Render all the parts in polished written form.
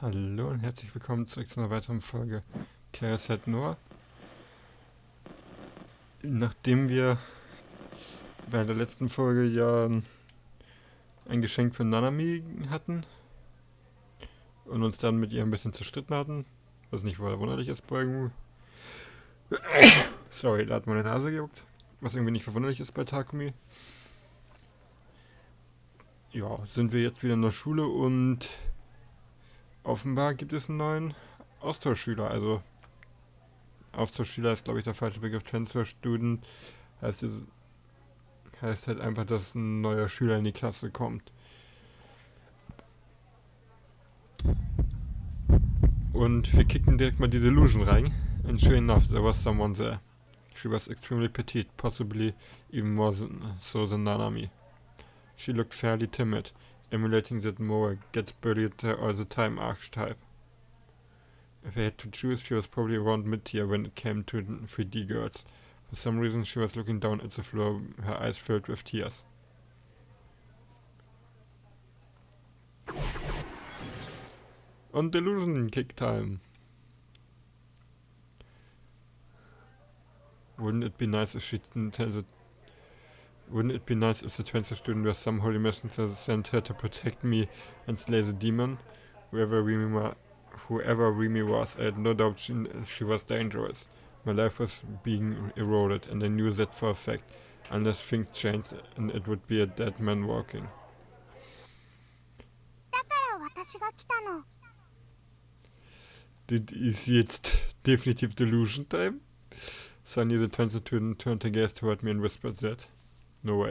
Hallo und herzlich willkommen zurück zu einer weiteren Folge Chäos nur. Nachdem wir bei der letzten Folge ja ein Geschenk für Nanami hatten und uns dann mit ihr ein bisschen zerstritten hatten, was nicht verwunderlich ist bei irgendwie. Sorry, da hat meine Nase gejuckt, was irgendwie nicht verwunderlich ist bei Takumi. Ja, sind wir jetzt wieder in der Schule und offenbar gibt es einen neuen Austauschschüler. Also Austauschschüler ist, glaube ich, der falsche Begriff. Transfer Student heißt halt einfach, dass ein neuer Schüler in die Klasse kommt. Und wir kicken direkt mal die Delusion rein. And sure enough, there was someone there. She was extremely petite, possibly even more so than Nanami. She looked fairly timid, emulating that more gets bullied all the time archetype. If I had to choose, she was probably around mid-tier when it came to 3D girls. For some reason she was looking down at the floor, her eyes filled with tears. Und Delusion Kick Time. Wouldn't it be nice if the transfer student were some holy messenger sent her to protect me and slay the demon? Whoever Remy was, I had no doubt she was dangerous. My life was being eroded, and I knew that for a fact. Unless things changed, and it would be a dead man walking. Ist jetzt definitiv Delusion Time? Suddenly the transfer student turned her gaze toward me and whispered that. No way.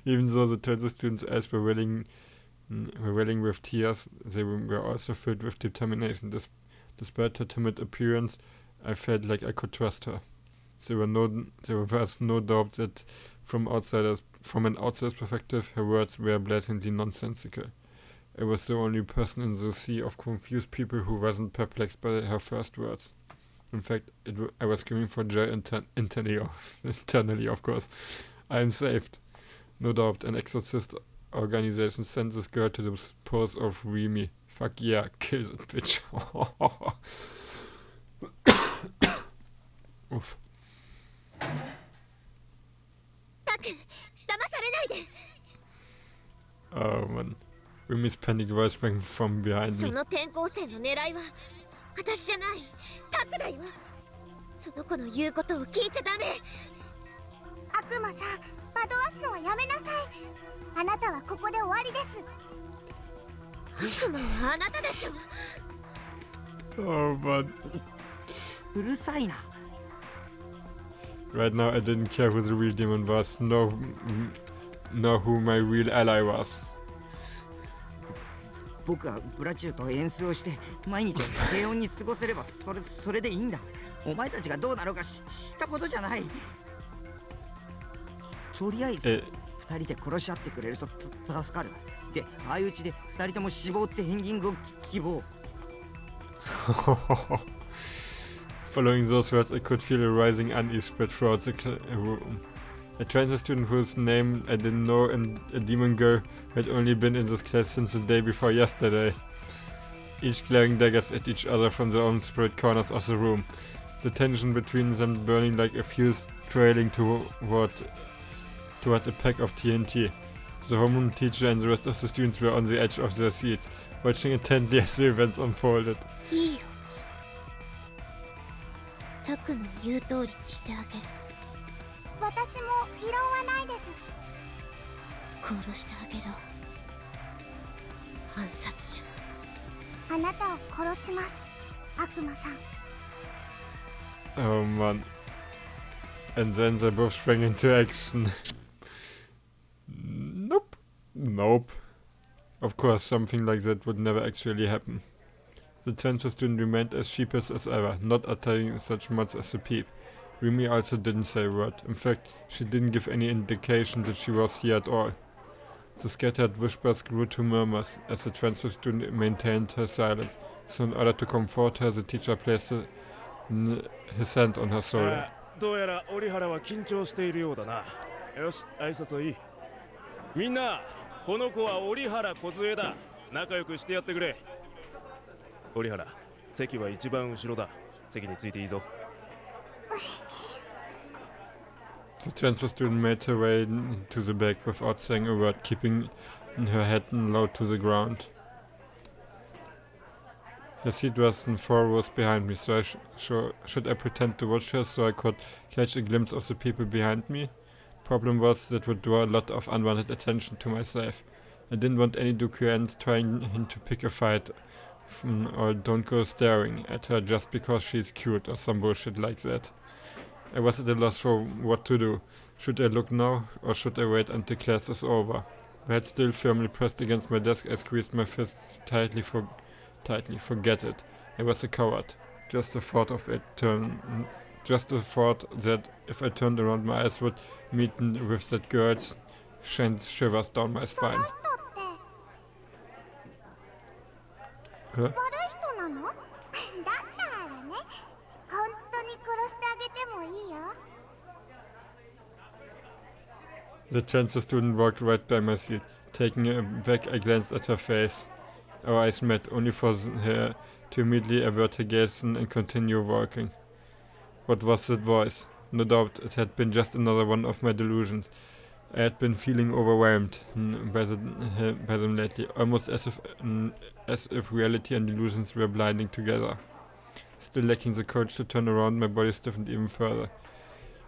Even though the transfer student's eyes were welling with tears, they were also filled with determination. Despite her timid appearance, I felt like I could trust her. There was no doubt that from an outsider's perspective, her words were blatantly nonsensical. I was the only person in the sea of confused people who wasn't perplexed by her first words. In fact, I was screaming for joy internally, of course. I am saved. No doubt, an exorcist organization sent this girl to dispose of Remy. Fuck yeah, kill that bitch. Uff. Oh man. Remy's panic voice sprang from behind me. Oh man. Right now I didn't care who the real demon was, nor who my real ally was. 僕はブラチューと演奏をして毎日を平穏に過ごせればそれでいいんだ。お前たちがどうなろうか知ったことじゃない。とりあえず2人で殺し合ってくれると助かる。で、相打ちで2人とも死亡ってエンディングを希望。Following those words, I could feel a rising unease spread throughout the room. A transfer student whose name I didn't know and a demon girl who had only been in this class since the day before yesterday. Each glaring daggers at each other from their own separate corners of the room. The tension between them burning like a fuse trailing toward a pack of TNT. The homeroom teacher and the rest of the students were on the edge of their seats, watching intently as the events unfolded. タクの言う通りにしてあげる。私も異論はないです。殺してあげろ。暗殺者。あなたを殺します、悪魔さん。Oh man. And then they both sprang into action. Nope. Of course, something like that would never actually happen. The transfer student remained as sheepish as ever, not uttering such much as a peep. Remy also didn't say a word. In fact, she didn't give any indication that she was here at all. The scattered whispers grew to murmurs as the transfer student maintained her silence. So in order to comfort her, the teacher placed his hand on her shoulder. どうやら折原は緊張しているようだな。よし、挨拶はいい。みんな、この子は折原梢だ。仲良くしてやってくれ。折原、席は一番後ろだ。席についていいぞ。The transfer student made her way to the back without saying a word, keeping her head low to the ground. Her seat was 4 rows behind me, so should I pretend to watch her so I could catch a glimpse of the people behind me? Problem was that would draw a lot of unwanted attention to myself. I didn't want any Dokuans trying to pick a fight, or don't go staring at her just because she's cute or some bullshit like that. I was at a loss for what to do. Should I look now, or should I wait until class is over? My head still firmly pressed against my desk, I squeezed my fists tightly. Forget it. I was a coward. Just the thought that if I turned around my eyes would meet with that girl's sent shivers down my spine. Huh? The transfer student walked right by my seat. Taking aback, I glanced at her face. Our eyes met, only for her to immediately avert her gaze and continue walking. What was that voice? No doubt it had been just another one of my delusions. I had been feeling overwhelmed by them lately, almost as if reality and delusions were blinding together. Still lacking the courage to turn around, my body stiffened even further.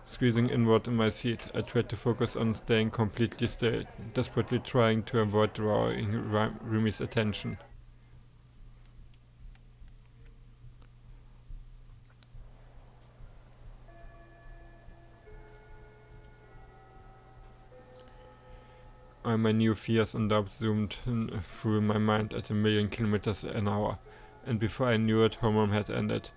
Squeezing inward in my seat, I tried to focus on staying completely still, desperately trying to avoid drawing Rumi's attention. All my new fears and doubts zoomed through my mind at 1,000,000 kilometers an hour, and before I knew it, homeroom had ended.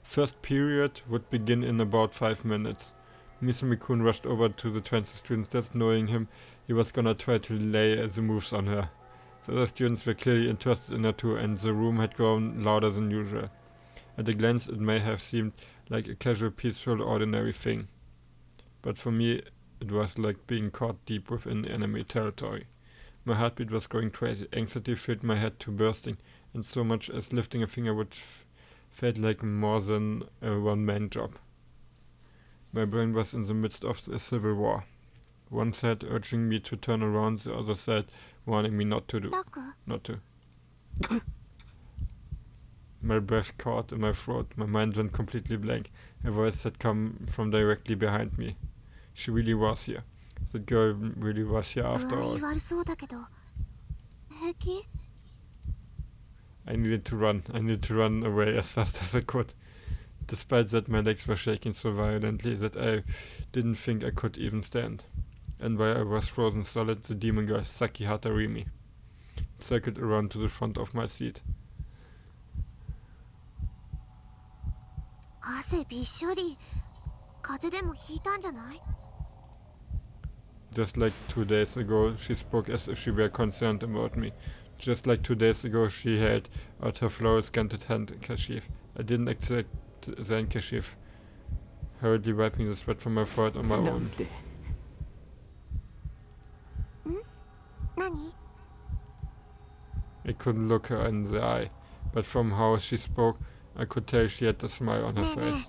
First period would begin in about 5 minutes. Misumi-kun rushed over to the transfer student's desk, knowing he was gonna try to lay the moves on her. The other students were clearly interested in her too, and the room had grown louder than usual. At a glance it may have seemed like a casual, peaceful, ordinary thing. But for me it was like being caught deep within enemy territory. My heartbeat was going crazy, anxiety filled my head to bursting, and so much as lifting a finger would felt like more than a one-man job. My brain was in the midst of a civil war. One side urging me to turn around, the other side warning me not to. My breath caught in my throat, my mind went completely blank. A voice had come from directly behind me. She really was here. That girl really was here after all. I needed to run away as fast as I could. Despite that, my legs were shaking so violently that I didn't think I could even stand. And while I was frozen solid, the demon girl, Saki Hatarimi, circled around to the front of my seat. Just like 2 days ago, she spoke as if she were concerned about me. Just like 2 days ago, she held out her floral-scented handkerchief. I didn't accept the handkerchief, hurriedly wiping the sweat from my forehead on my own. I couldn't look her in the eye, but from how she spoke, I could tell she had a smile on her face.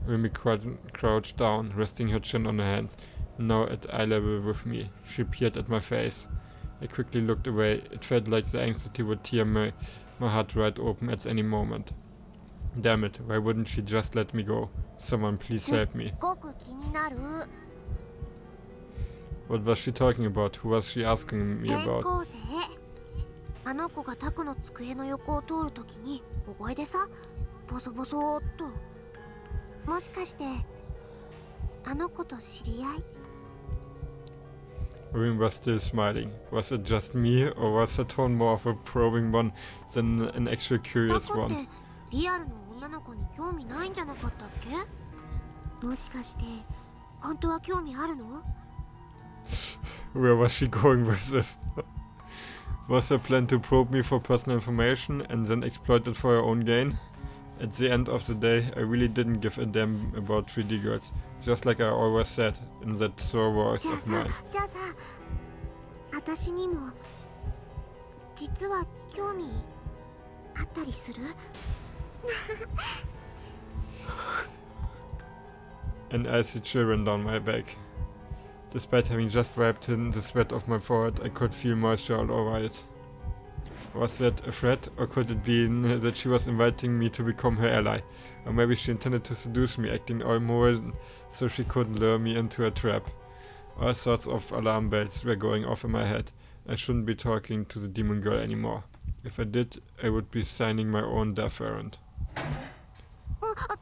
Remy crouched down, resting her chin on her hands, now at eye level with me. She peered at my face. I quickly looked away. It felt like the anxiety would tear my heart right open at any moment. Damn it, why wouldn't she just let me go? Someone please help me. What was she talking about? Who was she asking me about? Rim was still smiling. Was it just me, or was her tone more of a probing one than an actual curious one? Where was she going with this? Was her plan to probe me for personal information and then exploit it for her own gain? At the end of the day, I really didn't give a damn about 3D girls, just like I always said in that sore voice じゃあ of さ mine. じゃあさ私にも実は興味あったりする An icy chill ran down my back. Despite having just wiped in the sweat off my forehead, I could feel moisture all over it. Was that a threat, or could it be that she was inviting me to become her ally? Or maybe she intended to seduce me, acting all moral so she could lure me into a trap. All sorts of alarm bells were going off in my head. I shouldn't be talking to the demon girl anymore. If I did, I would be signing my own death warrant. タク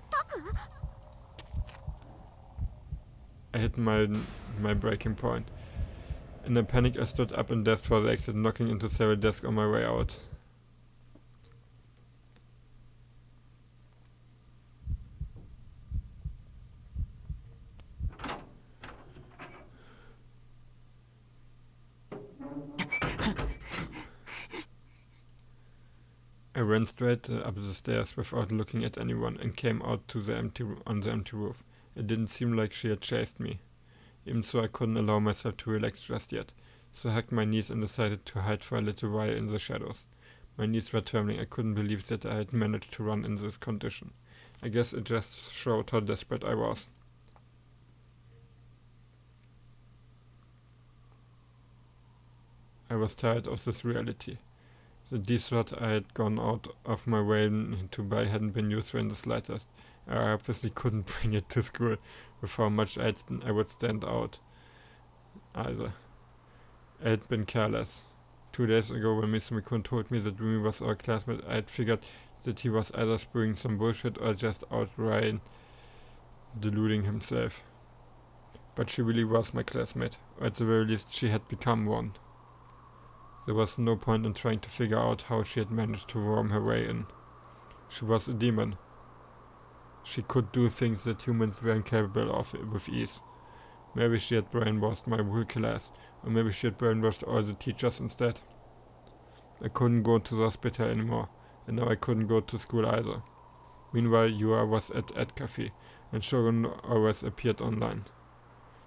I hit my breaking point. In a panic, I stood up and dashed for the exit, knocking into several desks on my way out. I ran straight up the stairs without looking at anyone and came out to the on the empty roof. It didn't seem like she had chased me. Even so, I couldn't allow myself to relax just yet, so I hugged my knees and decided to hide for a little while in the shadows. My knees were trembling. I couldn't believe that I had managed to run in this condition. I guess it just showed how desperate I was. I was tired of this reality. The dessert I had gone out of my way to buy hadn't been useful in the slightest. I obviously couldn't bring it to school with how much I would stand out. Either. I had been careless. 2 days ago when Mr. Mikun told me that Rumi was our classmate, I had figured that he was either spewing some bullshit or just outright deluding himself. But she really was my classmate, or at the very least she had become one. There was no point in trying to figure out how she had managed to worm her way in. She was a demon. She could do things that humans were incapable of with ease. Maybe she had brainwashed my whole class, or maybe she had brainwashed all the teachers instead. I couldn't go to the hospital anymore, and now I couldn't go to school either. Meanwhile, Yua was at Ed Cafe, and Shogun always appeared online.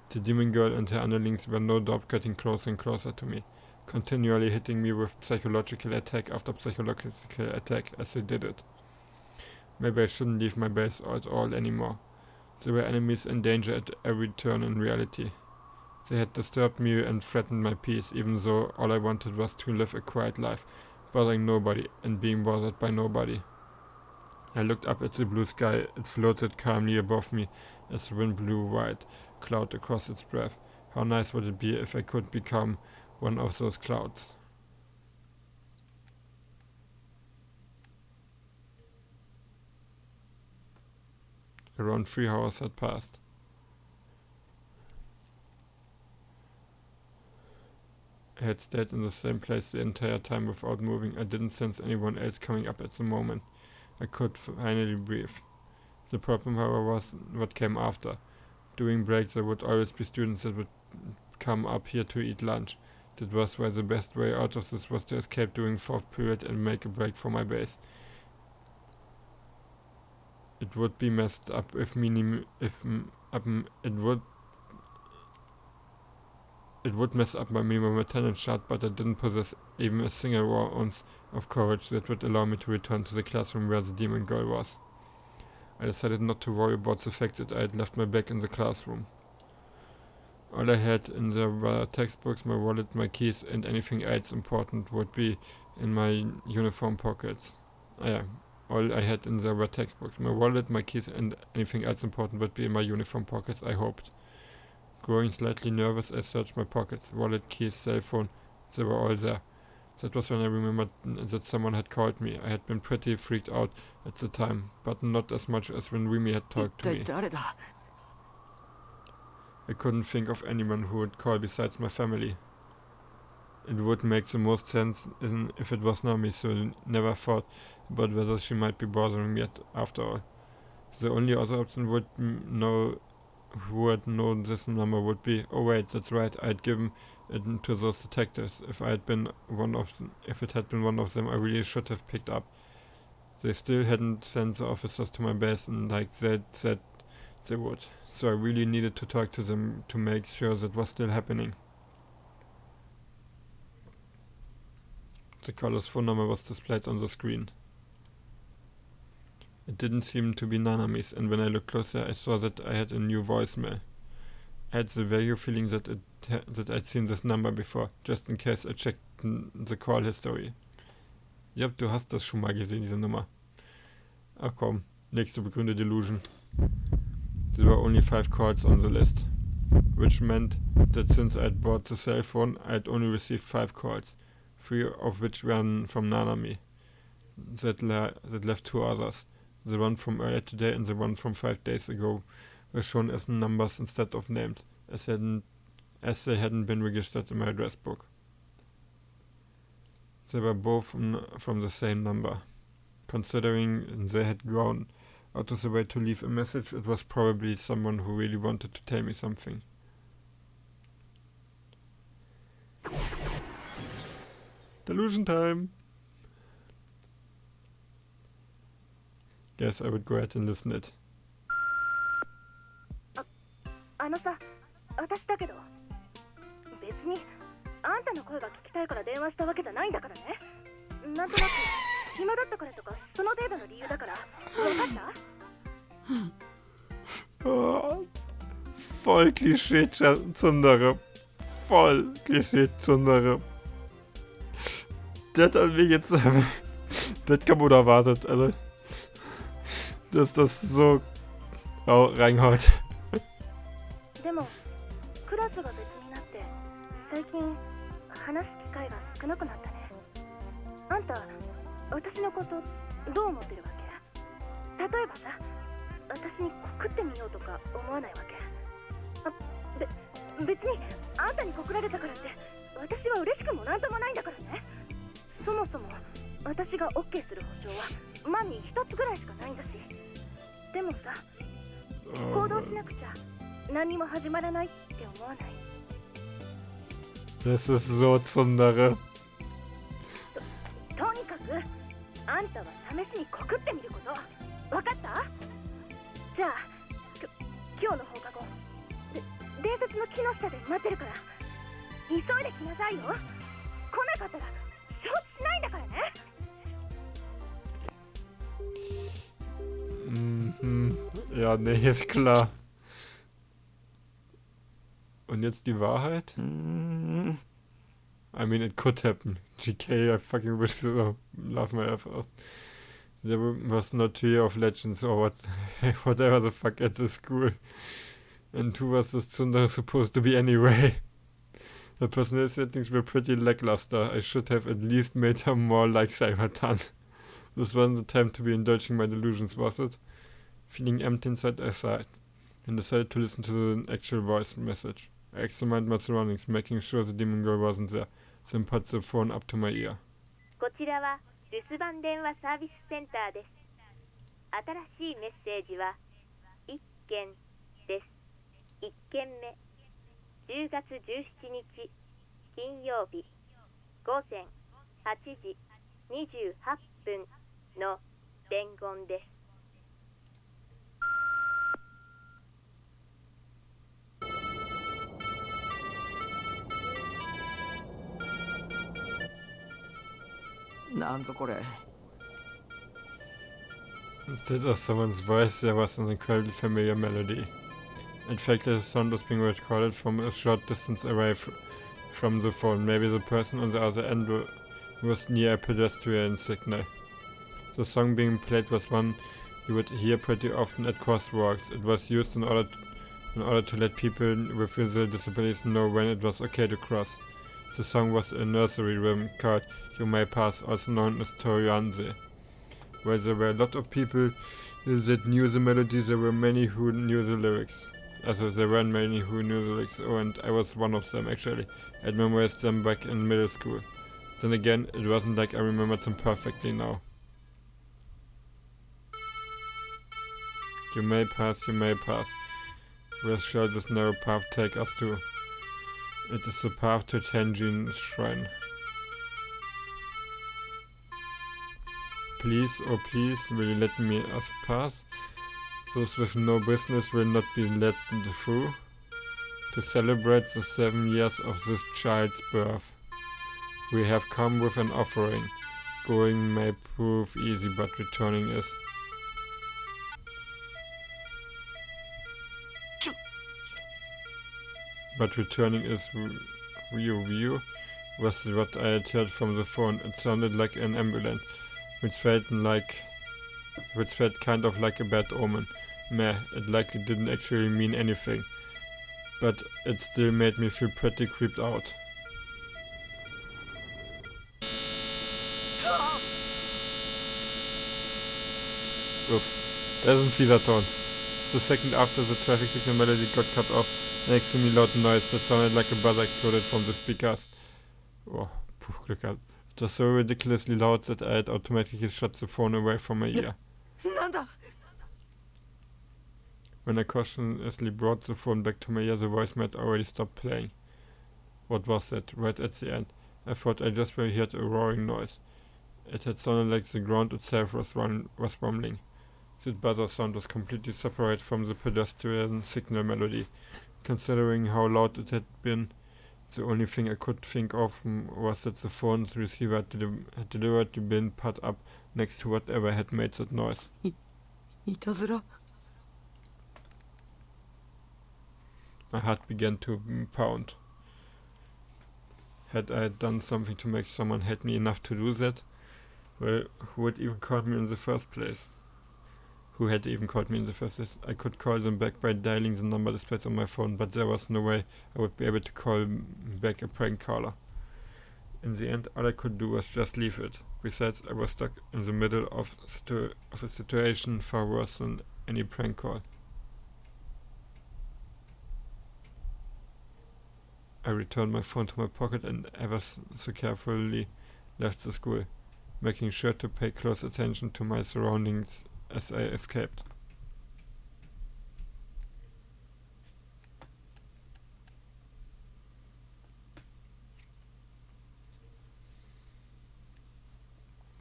The demon girl and her underlings were no doubt getting closer and closer to me, continually hitting me with psychological attack after psychological attack as they did it. Maybe I shouldn't leave my base at all anymore. There were enemies in danger at every turn in reality. They had disturbed me and threatened my peace, even though all I wanted was to live a quiet life, bothering nobody and being bothered by nobody. I looked up at the blue sky. It floated calmly above me as the wind blew a white cloud across its breadth. How nice would it be if I could become one of those clouds? Around 3 hours had passed. I had stayed in the same place the entire time without moving. I didn't sense anyone else coming up at the moment. I could finally breathe. The problem, however, was what came after. During breaks there would always be students that would come up here to eat lunch. That was why the best way out of this was to escape during 4th period and make a break for my base. It would be messed up it would mess up my minimum attendance chart, but I didn't possess even a single ounce of courage that would allow me to return to the classroom where the demon girl was. I decided not to worry about the fact that I had left my bag in the classroom. All I had in there were textbooks, my wallet, my keys, and anything else important would be in my uniform pockets. All I had in there were textbooks. My wallet, my keys, and anything else important would be in my uniform pockets, I hoped. Growing slightly nervous, I searched my pockets. Wallet, keys, cell phone, they were all there. That was when I remembered that someone had called me. I had been pretty freaked out at the time, but not as much as when Rimi had talked to me. I couldn't think of anyone who would call besides my family. It would make the most sense if it was Nami, so never thought about whether she might be bothering me after all. The only other option would who had known this number would be. Oh wait, that's right, I'd given it to those detectives. If it had been one of them, I really should have picked up. They still hadn't sent the officers to my base, and like they said they would. So I really needed to talk to them to make sure that was still happening. The caller's phone number was displayed on the screen. It didn't seem to be Nanami's, and when I looked closer, I saw that I had a new voicemail. I had the vague feeling that I'd seen this number before, just in case I checked the call history. Yep, du hast das schon mal gesehen, diese Nummer. Ach komm, nächste begründete Delusion. There were only 5 calls on the list, which meant that since I'd bought the cell phone, I'd only received 5 calls, 3 of which were from Nanami. That left 2 others. The one from earlier today and the one from 5 days ago were shown as numbers instead of names, as they hadn't been registered in my address book. They were both from the same number. Considering they had gone out of the way to leave a message, it was probably someone who really wanted to tell me something. Delusion time! Guess I would go ahead and listen it. あのさ、私だけど、別にあんたの声が聞きたいから電話したわけじゃないんだからね。なんとなく暇だったからとかその程度の理由だから、分かった？ Oh, voll Klischee-Zundere. Voll Klischee-Zundere. Das hat mich jetzt das kann man erwartet, also dass das so reinhaut. でもクラスが別になって最近話す機会が少なくなったね。あんた私のことどう思ってるわけ？例えばさ、私に告ってみようとか思わないわけ？別にあんたに告られたからって私は嬉しくもなんともないんだからね。そもそも私が OK する保証は万に一つぐらいしかないんだし。でもさ、行動しなくちゃ何も始まらないって思わない？ Das ist so Zundere. とにかくあんたは試しに告ってみること。分かった？じゃあ今日の放課後伝説の木の下で待ってるから急いで来なさいよ。来なかったら承知しないんだからね。Ja, nee, ist klar. Und jetzt die Wahrheit? I mean, it could happen. GK, I fucking wish so. Laugh my ass out. There was no Tree of Legends or whatever the fuck at the school. And who was this Tsundere supposed to be anyway? The personnel settings were pretty lackluster. I should have at least made her more like Cybertan. This wasn't the time to be indulging my delusions, was it? Feeling empty inside, I sighed, and decided to listen to the actual voice message. I examined my surroundings, making sure the demon girl wasn't there, then put the phone up to my ear. こちらは留守番電話サービスセンターです。新しいメッセージは1件です。1件目、10月17日金曜日午前8時28分の伝言です。なんぞこれ。 Instead of someone's voice, there was an incredibly familiar melody. In fact, the sound was being recorded from a short distance away from the phone. Maybe the person on the other end was near a pedestrian signal. The song being played was one you would hear pretty often at crosswalks. It was used in order to let people with visual disabilities know when it was okay to cross. The song was a nursery rhyme called You May Pass, also known as Torianse. While there were a lot of people that knew the melody, there were many who knew the lyrics. Also, there weren't many who knew the lyrics, and I was one of them actually. I'd memorized them back in middle school. Then again, it wasn't like I remembered them perfectly now. You may pass, you may pass. Where shall this narrow path take us to? It is the path to Tenjin's shrine. Please, oh please, will you let us pass? Those with no business will not be let through. To celebrate the 7 years of this child's birth, we have come with an offering. Going may prove easy, but returning is. But returning is view was what I had heard from the phone. It sounded like an ambulance, which felt kind of like a bad omen. Meh, it likely didn't actually mean anything, but it still made me feel pretty creeped out. Oof, there's a fieser tone. The second after the traffic signal melody got cut off, an extremely loud noise that sounded like a buzzer exploded from the speakers. Oh, Glück gehabt. It was so ridiculously loud that I had automatically shut the phone away from my ear. When I cautiously brought the phone back to my ear, the voicemail had already stopped playing. What was that? Right at the end. I thought I just heard a roaring noise. It had sounded like the ground itself was rumbling. The buzzer sound was completely separate from the pedestrian signal melody. Considering how loud it had been, the only thing I could think of was that the phone's receiver had deliberately been put up next to whatever had made that noise. My heart began to pound. Had I done something to make someone hate me enough to do that? Well, who had even called me in the first place? Who had even called me in the first place? I could call them back by dialing the number displayed on my phone, but there was no way I would be able to call back a prank caller. In the end, all I could do was just leave it. Besides, I was stuck in the middle of a situation far worse than any prank call. I returned my phone to my pocket and ever so carefully left the school, making sure to pay close attention to my surroundings as I escaped.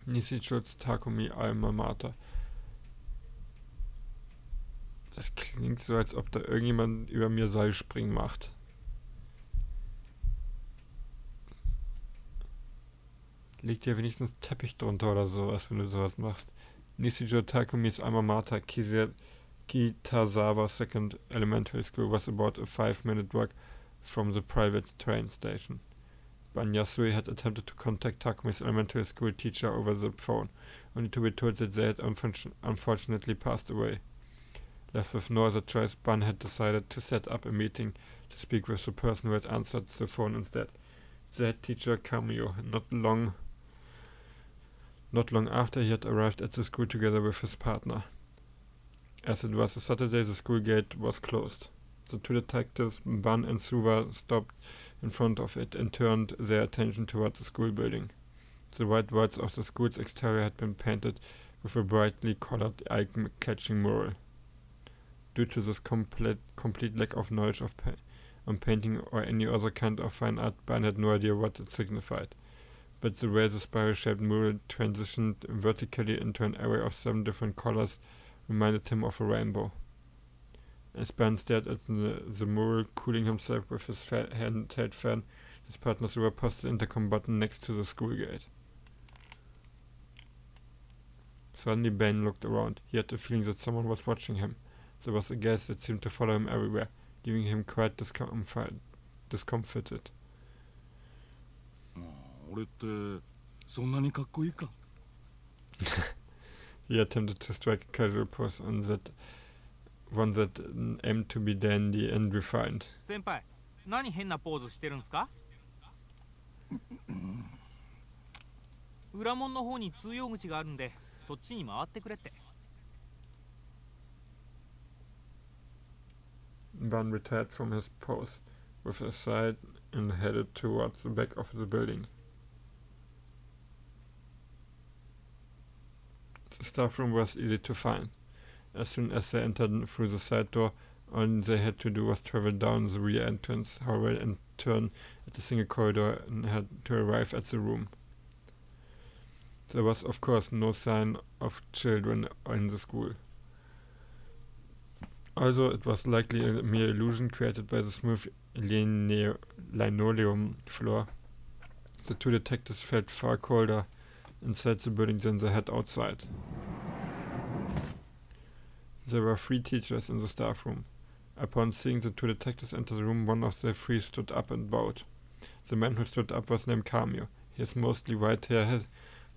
Nishichos Takumi Alma Mater. Das klingt so, als ob da irgendjemand über mir Seilspringen macht. Liegt hier wenigstens Teppich drunter oder sowas, wenn du sowas machst. Nishijo Takumi's alma mater, Kitazawa Second Elementary School, was about a 5-minute walk from the private train station. Ban Yasui had attempted to contact Takumi's elementary school teacher over the phone, only to be told that they had unfortunately passed away. Left with no other choice, Ban had decided to set up a meeting to speak with the person who had answered the phone instead. The head teacher Kamio, not long after he had arrived at the school together with his partner. As it was a Saturday, the school gate was closed. The two detectives, Ban and Suva, stopped in front of it and turned their attention towards the school building. The white walls of the school's exterior had been painted with a brightly colored eye-catching mural. Due to this complete lack of knowledge on painting or any other kind of fine art, Ban had no idea what it signified. But the way the spiral-shaped mural transitioned vertically into an array of 7 different colors reminded him of a rainbow. As Ban stared at the mural, cooling himself with his handheld fan, his partner Suva pressed the intercom button next to the school gate. Suddenly Ban looked around. He had the feeling that someone was watching him. There was a gaze that seemed to follow him everywhere, leaving him quite discomfited. 俺ってそんなにかっこいいか? He attempted to strike a casual pose on one that aimed to be dandy and refined. 先輩、何変なポーズしてるんすか? 裏門の方に通用口があるんで、そっちに回ってくれって。Ban retired from his pose with a sigh and headed towards the back of the building. The staff room was easy to find. As soon as they entered through the side door, All they had to do was travel down the rear entrance hallway and turn at a single corridor and had to arrive at the room. There was, of course, no sign of children in the school. Although it was likely a mere illusion created by the smooth linoleum floor, the two detectives felt far colder inside the building than they had outside. There were 3 teachers in the staff room. Upon seeing the 2 detectives enter the room, one of the 3 stood up and bowed. The man who stood up was named Camio. His mostly white hair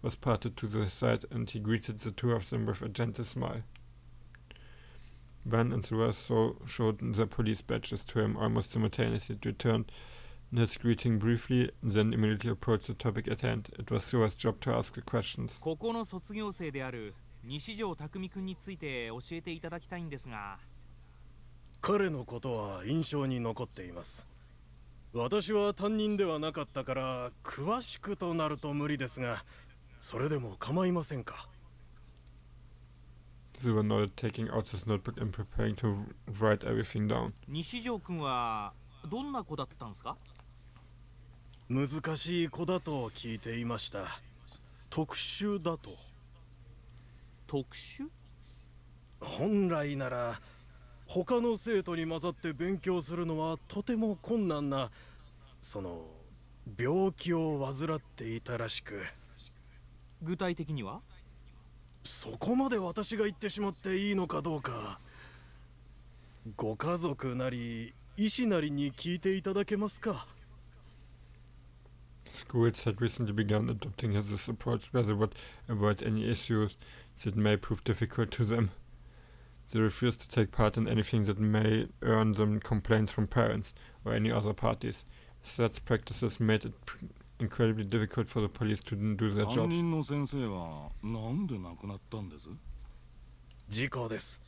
was parted to the side, and he greeted the 2 of them with a gentle smile. Van and the rest showed their police badges to him almost simultaneously, returned his greeting briefly, then immediately approached the topic at hand. It was Sua's job to ask the questions. ここの卒業生である西条匠君について教えていただきたいんですが。彼のことは印象に残っています。私は担任ではなかったから詳しくとなると無理ですが、それでも構いませんか。Zua nodded, taking out his notebook and preparing to write everything down. 西条君はどんな子だったんですか？難しい子だと聞いていました。特殊だと。特殊？本来なら他の生徒に混ざって勉強するのはとても困難な、病気を患っていたらしく。具体的には？そこまで私が言ってしまっていいのかどうか、ご家族なり医師なりに聞いていただけますか。Schools had recently begun adopting this approach where they would avoid any issues that may prove difficult to them. They refused to take part in anything that may earn them complaints from parents or any other parties. Such practices made it incredibly difficult for the police to do their jobs. 担任の先生はなんで亡くなったんです？事故です。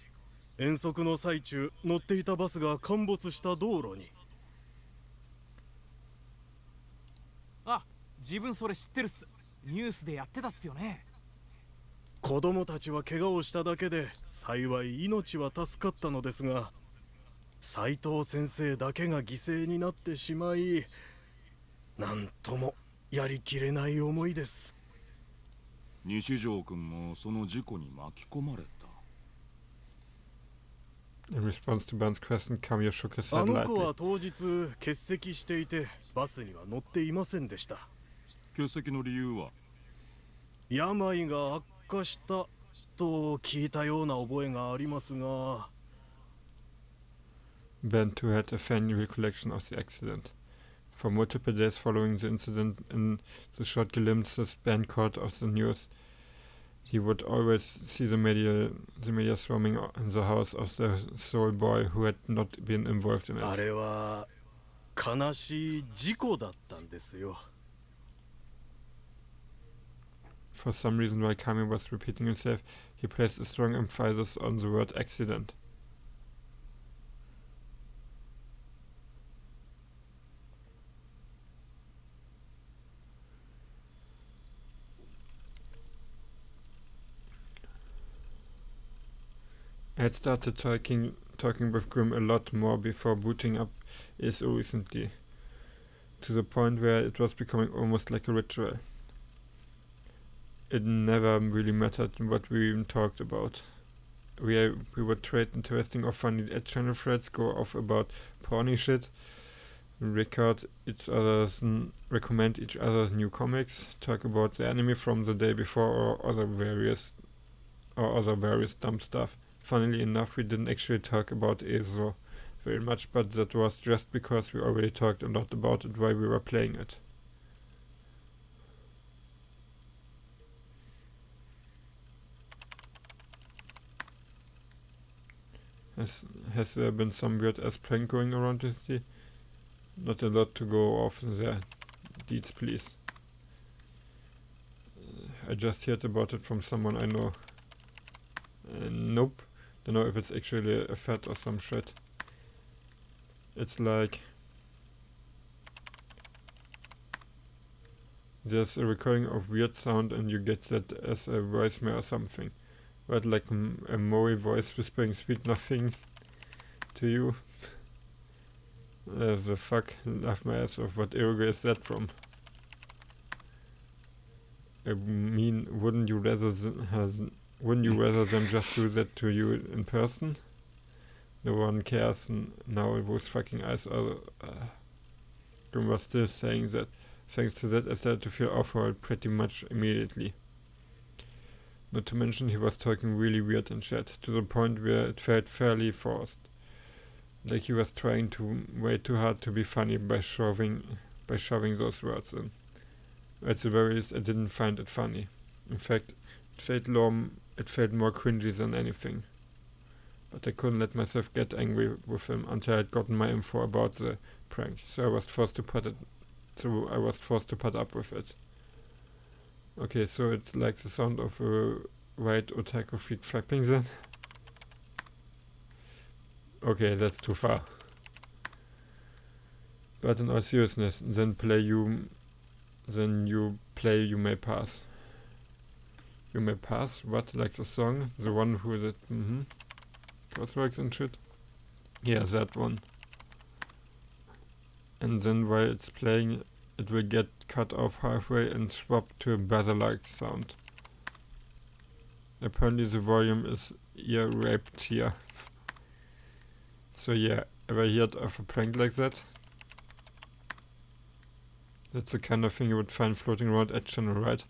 遠足の最中、乗っていたバスが陥没した道路に。あ、自分それ知ってるっす。ニュースでやってたっすよね。子供たちは怪我をしただけで幸い命は助かったのですが、斉藤先生だけが犠牲になってしまい、なんともやりきれない思いです。西条君もその事故に巻き込まれた。In response to Ben's question, Camio shook his あ head の子 lightly. は当日欠席していてバスには乗っていませんでした。欠席の理由は？病が悪化したと聞いたような覚えがありますが。Ben too had a faint recollection of the accident. For multiple days following the incident, in the short glimpses Ben caught of the news, he would always see the media swarming in the house of the sole boy who had not been involved in it. あれは悲しい事故だったんですよ。For some reason, while Kami was repeating himself, he placed a strong emphasis on the word accident. I had started talking with Grimm a lot more before booting up ESO recently, to the point where it was becoming almost like a ritual. It never really mattered what we even talked about. We would trade interesting or funny channel threads, go off about porny shit, recommend each other's new comics, talk about the anime from the day before or other various dumb stuff. Funnily enough, we didn't actually talk about ESO very much, but that was just because we already talked a lot about it while we were playing it. Has there been some weird ass prank going around recently? Not a lot to go off there. Deeds, please. I just heard about it from someone I know. Nope. Don't know if it's actually a fad or some shit. It's like there's a recording of weird sound and you get that as a voicemail or something. But like a Mori voice whispering sweet nothing. to you. The fuck, laughed my ass off. What era is that from? I mean, wouldn't you rather them just do that to you in person? No one cares now. Those fucking eyes are. Grim was still saying that. Thanks to that, I started to feel awful pretty much immediately. Not to mention he was talking really weird and shit, to the point where it felt fairly forced. Like he was trying to way too hard to be funny by shoving those words in. At the very least, I didn't find it funny. In fact, it felt more cringy than anything. But I couldn't let myself get angry with him until I'd gotten my info about the prank, so I was forced to put up with it. Okay, so it's like the sound of a white otaku feet flapping then? Okay, that's too far. But in all seriousness, then you play You May Pass. You May Pass? What? Like the song? The one who that crossworks and shit? Yeah, that one. And then while it's playing, it will get cut off halfway and swap to a buzzer-like sound. Apparently the volume is ear raped here. So yeah, ever heard of a prank like that? That's the kind of thing you would find floating around Ad Channel, right?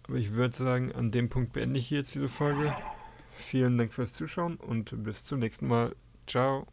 Aber ich würde sagen, an dem Punkt beende ich jetzt diese Folge. Vielen Dank fürs Zuschauen und bis zum nächsten Mal. Ciao.